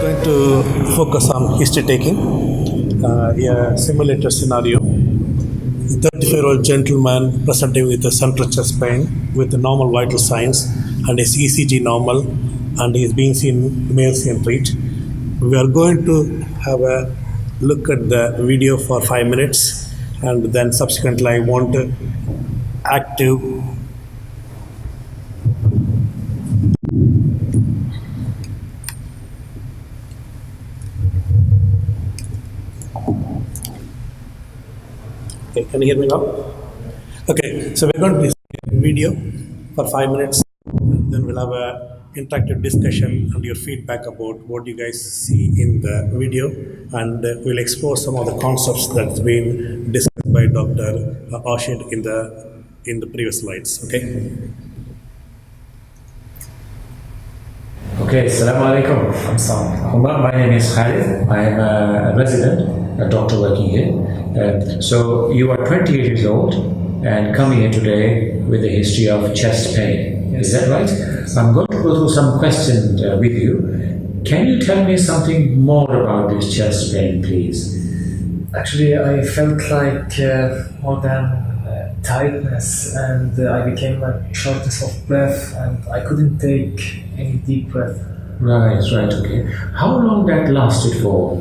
going to focus on history taking, a simulated scenario. 35-year-old gentleman presenting with a central chest pain with normal vital signs and his ECG normal, and he is being seen, male seen treat. We are going to have a look at the video for 5 minutes, and then subsequently I want active Okay, can you hear me now? Okay, so we're going to see a video for 5 minutes, then we'll have a interactive discussion and your feedback about what you guys see in the video, and we'll explore some of the concepts that's been discussed by Dr. Ashid in the previous slides. Okay, Assalamu alaikum. My name is Khalid. I am a resident, a doctor working here. So you are 28 years old and coming here today with a history of chest pain. Is that right? I'm going to go through some questions with you. Can you tell me something more about this chest pain, please? Actually, I felt like more than tightness, and I became like shortness of breath, and I couldn't take any deep breath. Right, okay. How long that lasted for?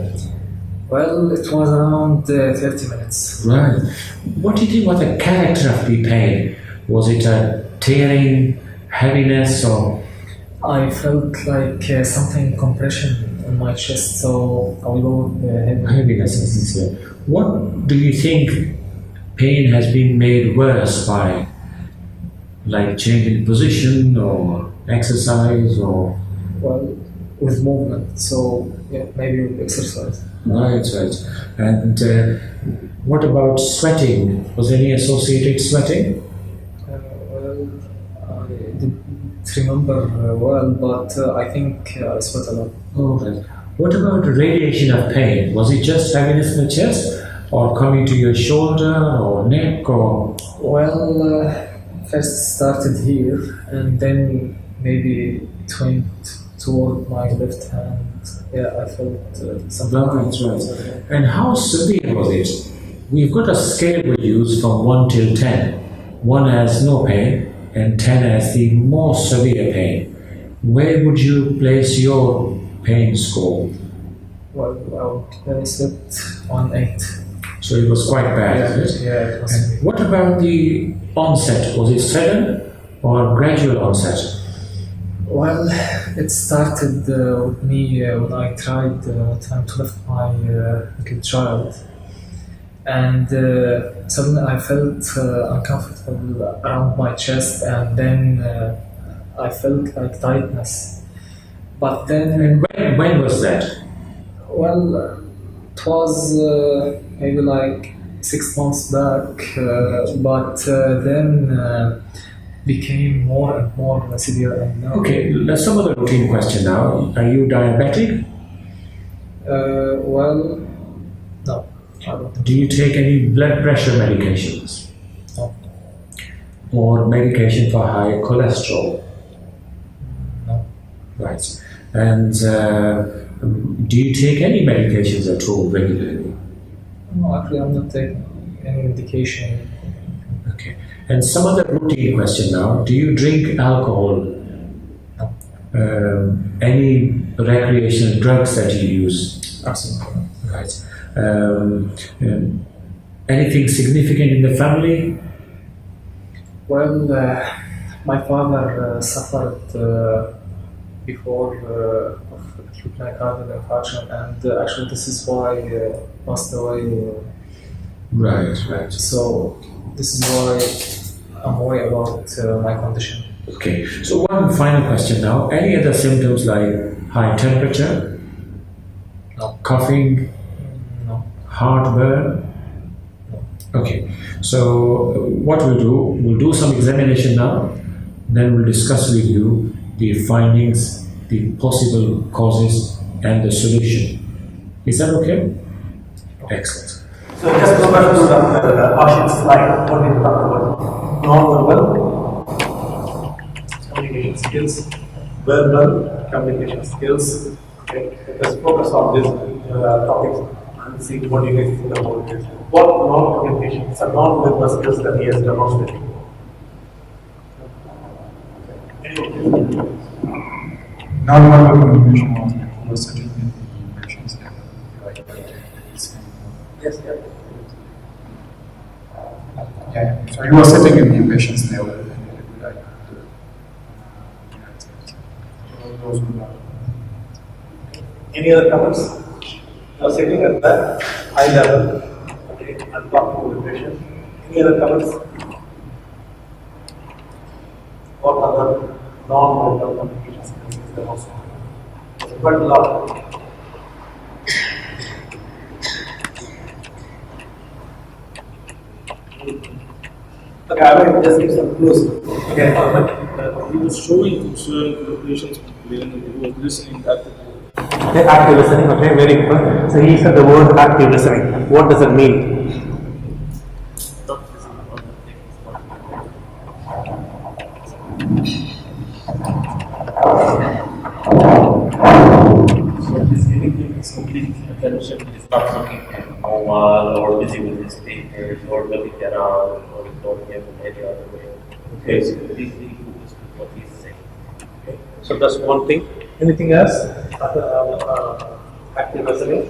Well, it was around 30 minutes. Right. What do you think was the character of the pain? Was it a tearing, heaviness, or? I felt like something compression in my chest, so I will go with heaviness. What do you think pain has been made worse by, like changing position or exercise or? Well, with movement, so yeah, maybe with exercise. Right. And what about sweating? Was any associated sweating? Well, I didn't remember well, but I think I sweat a lot. Oh, right. What about radiation of pain? Was it just heaviness in the chest, or coming to your shoulder or neck, or? Well, first started here, and then maybe it went toward my left hand. Yeah, I felt something. Right. And how severe was it? We've got a scale we use from 1 till 10. 1 has no pain, and 10 has the more severe pain. Where would you place your pain score? Well, I would place it on 8. So it was quite bad, is it? Yeah, it was. And what about the onset? Was it sudden or gradual onset? Well, it started with me when I tried trying to lift my little child, and suddenly I felt uncomfortable around my chest, and then I felt like tightness. But then, and when was that? Well, it was maybe like 6 months back, but then became more and more severe. And okay, let's some of the routine question now. Are you diabetic? Well, no, I don't. Do you take any blood pressure medications? No. Or medication for high cholesterol? No. Right. And do you take any medications at all regularly? No, actually I'm not taking any medication. Okay. And some other routine question now. Do you drink alcohol? No. Any recreational drugs that you use? Absolutely. Right. Anything significant in the family? Well, my father suffered before of acute myocardial infarction, and actually this is why he passed away. Right. So this is why I'm worried about my condition. Okay, so one final question now. Any other symptoms like high temperature? No. Coughing? No. Heartburn? No. Okay, so what we'll do some examination now, then we'll discuss with you the findings, the possible causes, and the solution. Is that okay? Excellent. So just go back to Dr. Ashid's slide. What did we talk about? Non-verbal communication skills, verbal communication skills, Okay, let's focus on this topics and see what you guys think about this. What non-communication? It's a non-verbal skills that he has demonstrated. Non-verbal communication was certain impressions that Yes, yeah. yeah. So you were setting in the impressions there. Any other comments? Now sitting at the high level, okay, and talking to the patient. Any other comments? What other non-verbal communication skills is there also? There's quite a lot. Okay, I will just give some clues. Okay, He was showing the patients when he was listening that okay, active listening, okay, very good. So he said the word active listening. What does it mean? so he's giving him his complete attention. He's not looking at mobile or busy with his papers or looking around or ignoring him in any other way. Okay, so completely focused with what he's saying. Okay. So that's one thing. Anything else? Active listening.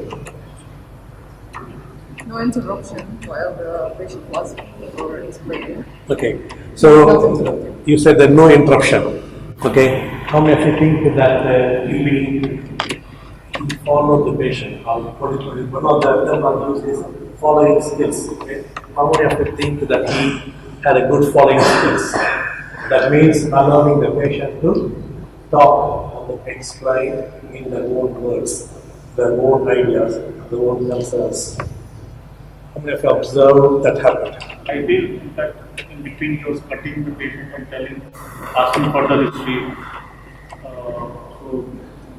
No interruption while the patient was speaking or explaining. Okay. So you said that no interruption. Okay. How many of you think that he followed the patient? One of them are use his following skills. Okay. How many of you think that he had a good following skills? That means allowing the patient to talk and explain in their own words, their own ideas, their own concerns. How many of you observed that happened? I feel that in between he was cutting the patient and asking for the history. So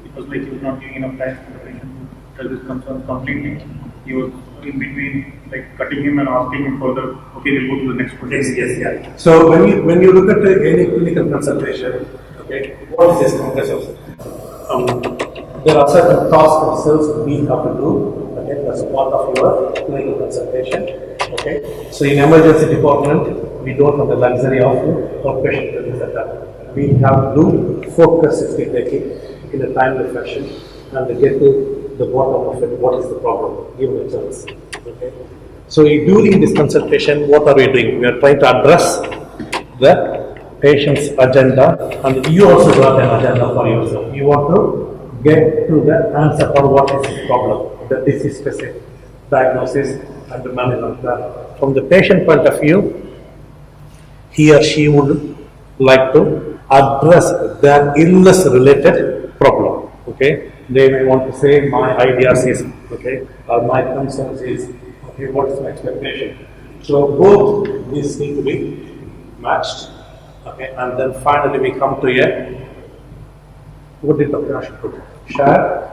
it was like he was not giving enough time for the patient to tell his concerns completely. He was in between, like cutting him and asking him for the, okay, we'll go to the next question. Yes, yeah. So when you look at any clinical consultation, okay, what is this consultation? There are certain tasks and cells we have to do. Okay, that's part of your clinical consultation. Okay, so in emergency department, we don't have the luxury of outpatient etc. We have to do focused taking in a timely fashion and get to the bottom of it. What is the problem? Give the chance. Okay. So during this consultation, what are we doing? We are trying to address the patient's agenda, and you also got an agenda for yourself. You want to get to the answer for what is the problem, the disease specific diagnosis and the management plan. From the patient point of view, he or she would like to address their illness related problem. Okay, they may want to say my ideas is okay, or my concerns is okay, what is my expectation. So both these need to be matched. Okay, and then finally we come to a, what did Dr. Ash put? Shared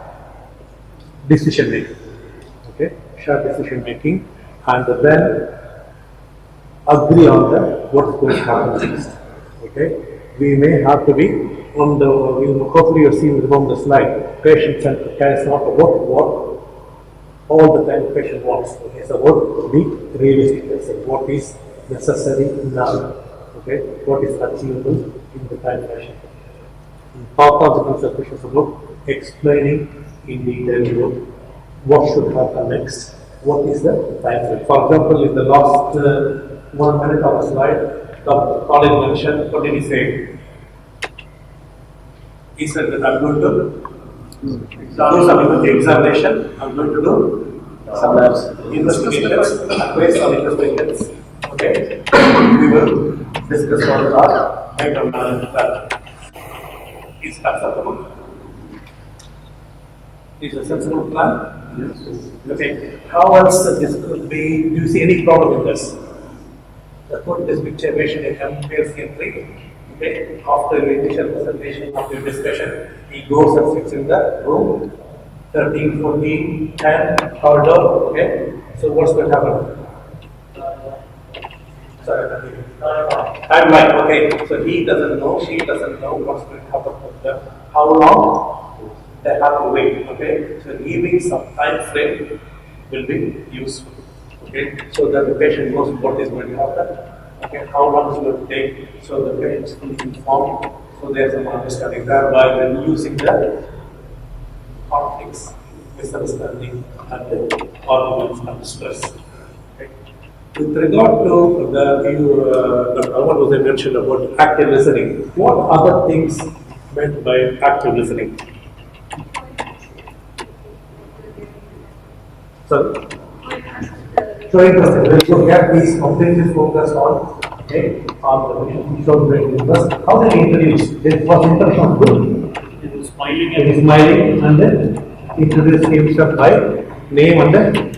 decision making. Okay, shared decision making, and then agree on the what is going to happen next. Okay, we may have to be on the. Hopefully, you've seen from the slide. Patient-centered care is not about what all the time the patient wants. Okay, it's about be realistic. It's what is necessary now. Okay, what is achievable in the time fashion. Part of the consultation is about explaining in detail what should happen next. What is the time frame? For example, in the last 1 minute of the slide, Dr. Colin mentioned, what did he say? He said that I'm going to do some examination, I'm going to do some investigations, and based on investigations, okay, we will discuss on our micromanagement plan. Is acceptable? Is a sensible plan? Yes. Okay. How else this could be? Do you see any problem with this? The put this picture patient in MPS entry. Okay. After the initial presentation, after discussion, he goes and sits in the room. 13, 14, 10, corridor. Okay. So what's going to happen? Sorry, timeline. Okay. So he doesn't know, she doesn't know what's going to happen with them. How long? they have to wait. Okay, so giving some time frame will be useful. Okay, so that the patient knows what is going to happen. Okay, how long it will take, so the patient is fully informed. So there's some understanding thereby when using the conflicts, misunderstanding, and the arguments and stress. Okay. With regard to Dr. Ahmad was mentioned about active listening. What other things meant by active listening? Sorry? So interesting. So get these completely focused on the patient. So great interest. How did he introduce? It was introduction good. It was smiling It is smiling and then introduce himself by name and then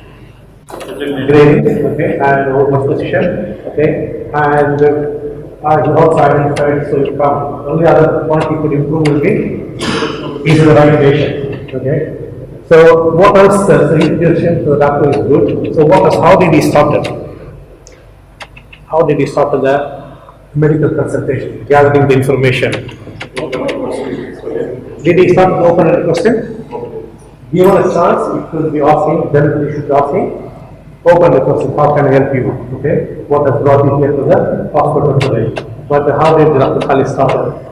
grade, okay, and what position, okay, and he also identified, so it come. Only other point he could improve will be is the right patient, okay. So what else? So introduction to the doctor is good. So what else? How did he start it? How did he start the medical consultation, gathering the information? Did he start with open-ended question? Given a chance, it could be asking, then we should be asking, open the question, how can I help you? Okay, what has brought you here to the hospital today? But how did Dr. Khalid start it?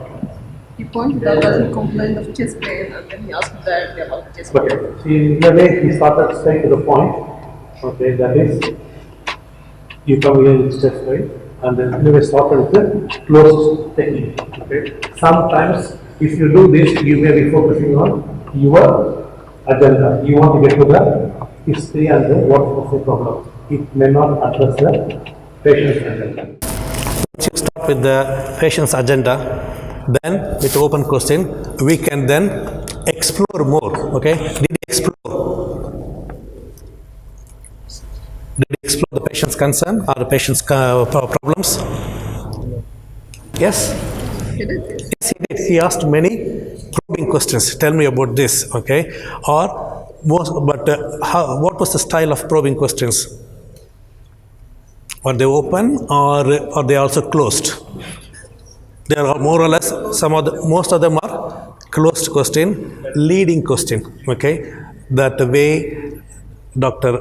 He pointed out that he complained of chest pain and then he asked directly about chest pain. Okay, see, in a way, he started straight to the point. Okay, that is, you come here with chest pain, and then anyway started with the closed technique. Okay, sometimes if you do this, you may be focusing on your agenda. You want to get to the history and the what was the problem. It may not address the patient's agenda. Once you start with the patient's agenda, then with open question, we can then explore more. Okay, did he explore? Did he explore the patient's concern or the patient's problems? Yes? He did. Yes, he did. He asked many probing questions. Tell me about this, okay? Or most, but what was the style of probing questions? Were they open or are they also closed? They are more or less, most of them are closed question, leading question, okay? That the way Dr.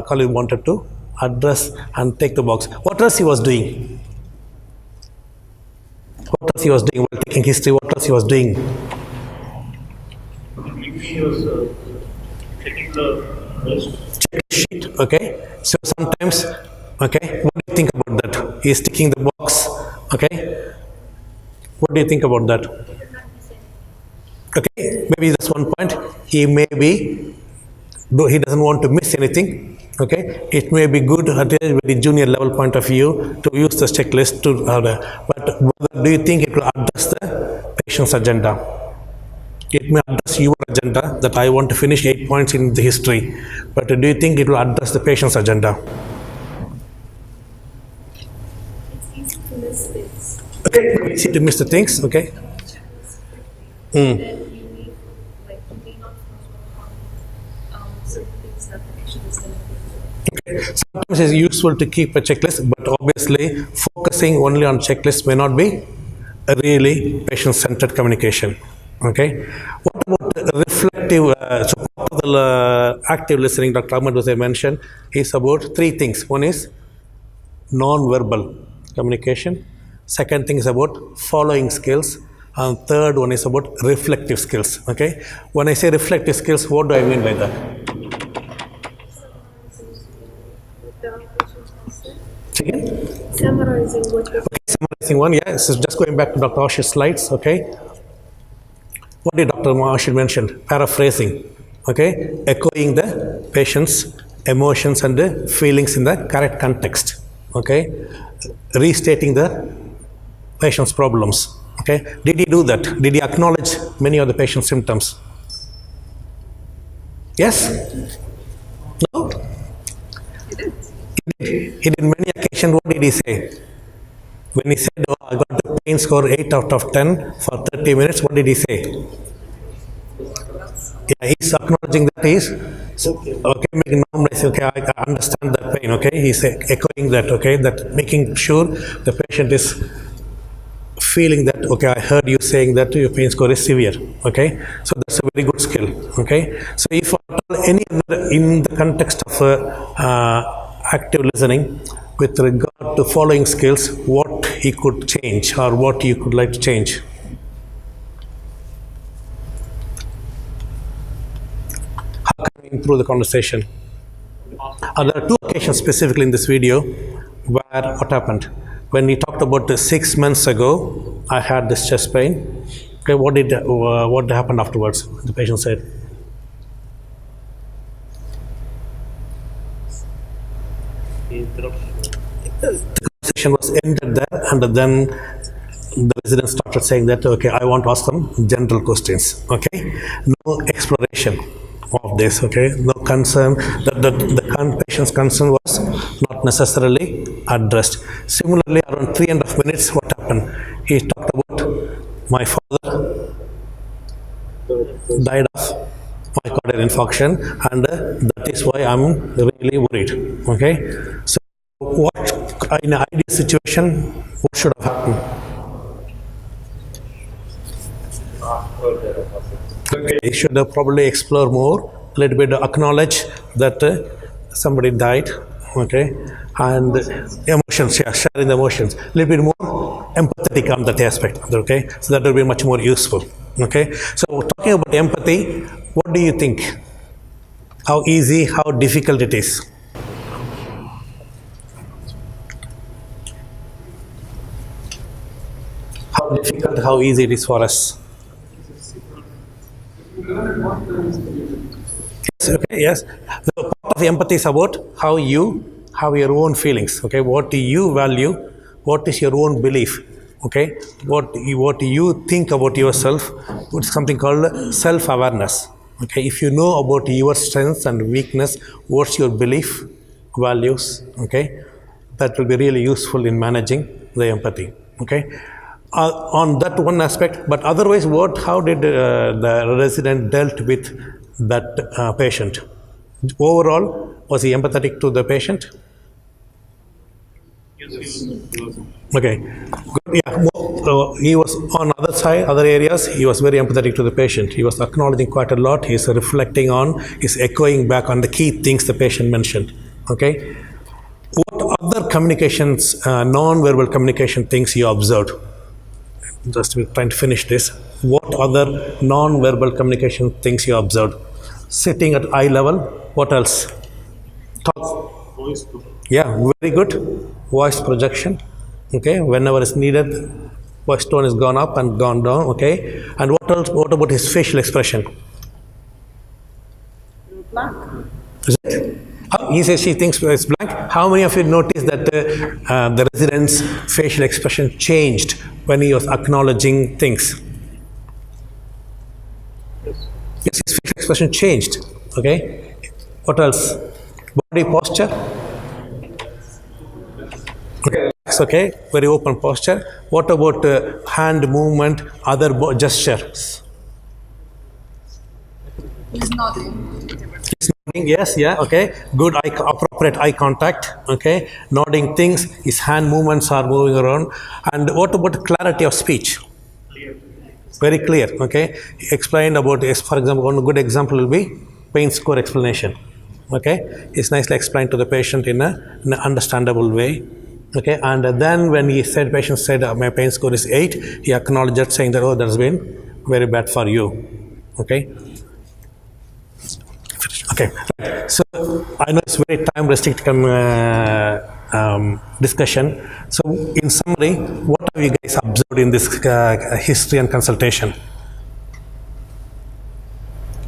Khalid wanted to address and take the box. What else he was doing? What else he was doing while taking history? What else he was doing? He was checking the list. Check the sheet, okay? So sometimes, okay, what do you think about that? He is ticking the box, okay? What do you think about that? Okay, maybe that's one point. He may be, though he doesn't want to miss anything, okay? It may be good at a very junior level point of view to use the checklist to have but do you think it will address the patient's agenda? It may address your agenda that I want to finish 8 points in the history, but do you think it will address the patient's agenda? It's easy to miss things. Okay, easy to miss the things, okay? Then you need, like, you may not focus on certain things that the patient is going to do. Sometimes it's useful to keep a checklist, but obviously focusing only on checklist may not be a really patient-centered communication. Okay. What about reflective? So part of the active listening, Dr. Ahmad was mentioned, is about three things. One is non-verbal communication. Second thing is about following skills. And third one is about reflective skills. Okay. When I say reflective skills, what do I mean by that? Again? Summarizing what the Summarizing one, yeah. So just going back to Dr. Ash's slides, okay. What did Dr. Ash mention? Paraphrasing, okay. Echoing the patient's emotions and the feelings in the correct context, okay. Restating the patient's problems, okay. Did he do that? Did he acknowledge many of the patient's symptoms? Yes? No? He did many occasions. What did he say? When he said, oh, I got the pain score 8 out of 10 for 30 minutes, what did he say? Yeah, he's acknowledging that he's okay, making normalize, okay, I understand that pain, okay, he's echoing that, okay, that making sure the patient is feeling that, okay, I heard you saying that your pain score is severe, okay, so that's that's a very good skill. Okay, so if any other in the context of active listening, with regard to following skills, what he could change or what you could like to change? How can we improve the conversation? There are two occasions specifically in this video where what happened. When we talked about 6 months ago, I had this chest pain. Okay, what happened afterwards? The patient said. The conversation was ended there, and then the resident started saying that, okay, I want to ask some general questions. Okay, no exploration of this. Okay, no concern. The patient's concern was not necessarily addressed. Similarly, around 3.5 minutes, what happened? He talked about my father died of myocardial infarction, and that is why I'm really worried. Okay, so what in an ideal situation, what should have happened? He should have probably explore more, a little bit acknowledge that somebody died, okay, and emotions, yeah, sharing the emotions, a little bit more empathetic on that aspect, okay, so that will be much more useful, okay. So talking about empathy, what do you think? How easy, how difficult it is? How difficult, how easy it is for us? Yes, okay, yes. The part of empathy is about how you have your own feelings, okay, what do you value, what is your own belief, okay, what you think about yourself, it's something called self-awareness, okay. If you know about your strengths and weakness, what's your belief, values, okay, that will be really useful in managing the empathy, okay. On that one aspect, but otherwise, how did the resident dealt with that patient? Overall, was he empathetic to the patient? Yes. Okay, good. Yeah, he was on other side, other areas. He was very empathetic to the patient. He was acknowledging quite a lot. He's reflecting on, he's echoing back on the key things the patient mentioned. Okay, what other communications, non-verbal communication things you observed? Just trying to finish this. What other non-verbal communication things you observed? Sitting at eye level. What else? Talk. Voice. Yeah, very good. Voice projection. Okay, whenever it's needed, voice tone has gone up and gone down. Okay, and what else? What about his facial expression? Blank. Is it? He says she thinks it's blank. How many of you noticed that the resident's facial expression changed when he was acknowledging things? Yes, his facial expression changed. Okay. What else? Body posture. Okay. Okay. Very open posture. What about hand movement, other gestures? He's nodding. He's nodding, yes, yeah, okay. Good, appropriate eye contact, okay. Nodding things, his hand movements are moving around. And what about clarity of speech? Very clear, okay. He explained about, for example, one good example will be pain score explanation, okay. It's nicely explained to the patient in an understandable way, okay. And then when patient said, my pain score is 8, he acknowledged that, saying that, oh, that's been very bad for you, okay. Okay, right. So I know it's very time restricted discussion. So in summary, what have you guys observed in this history and consultation?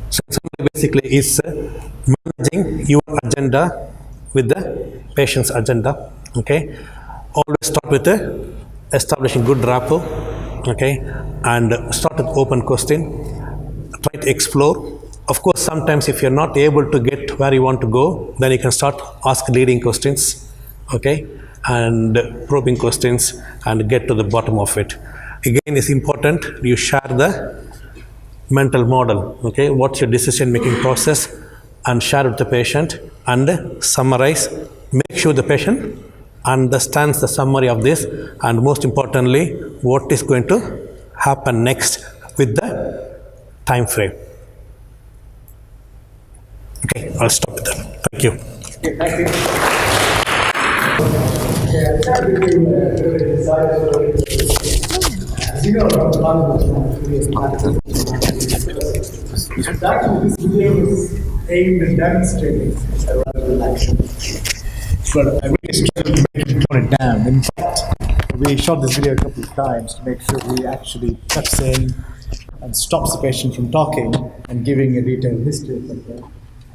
So in summary, basically is managing your agenda with the patient's agenda. Okay, always start with establishing good rapport. Okay, and start with open question. Try to explore. Of course, sometimes if you're not able to get where you want to go, then you can start ask leading questions, okay, and probing questions and get to the bottom of it. Again, it's important you share the mental model, okay, what's your decision-making process, and share with the patient and summarize. Make sure the patient understands the summary of this, and most importantly, what is going to happen next with the time frame. Okay, I'll stop with that. Thank you. Okay, thank you. Yeah, I'm trying to give you a bit of a desire for it. As you know, one was not really a practice. Actually, this video was aimed at demonstrating a rather relaxed. But I really struggled to make it tone it down. In fact, we shot this video a couple of times to make sure he actually cuts in and stops the patient from talking and giving a detailed history of something.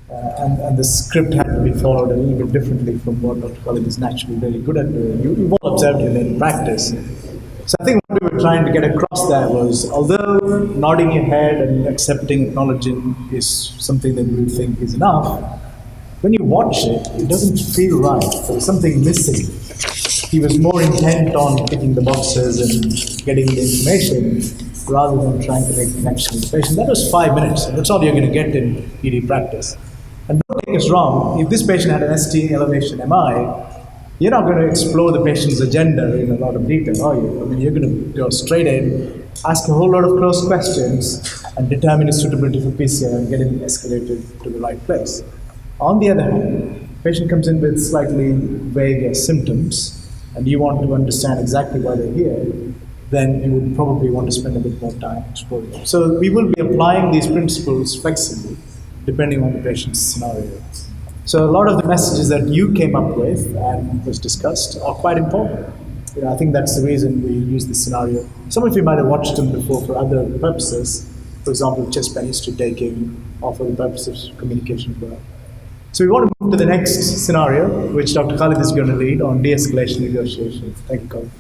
And the script had to be followed a little bit differently from what Dr. Khalid is naturally really good at doing. You've all observed him in practice. So I think what we were trying to get across there was, although nodding your head and accepting, acknowledging is something that we think is enough, when you watch it, it doesn't feel right. There's something missing. He was more intent on ticking the boxes and getting the information rather than trying to make a connection with the patient. That was 5 minutes, and that's all you're going to get in ED practice. And don't take us wrong, if this patient had an ST elevation MI, you're not going to explore the patient's agenda in a lot of detail, are you? I mean, you're going to go straight in, ask a whole lot of close questions, and determine his suitability for PCR and get him escalated to the right place. On the other hand, the patient comes in with slightly vague symptoms, and you want to understand exactly why they're here, then you would probably want to spend a bit more time exploring them. So we will be applying these principles flexibly, depending on the patient's scenario. So a lot of the messages that you came up with and was discussed are quite important. I think that's the reason we use this scenario. Some of you might have watched them before for other purposes, for example, chest pain history taking, or for the purposes of communication as well. So we want to move to the next scenario, which Dr. Khalid is going to lead on de-escalation negotiations. Thank you, Khalid.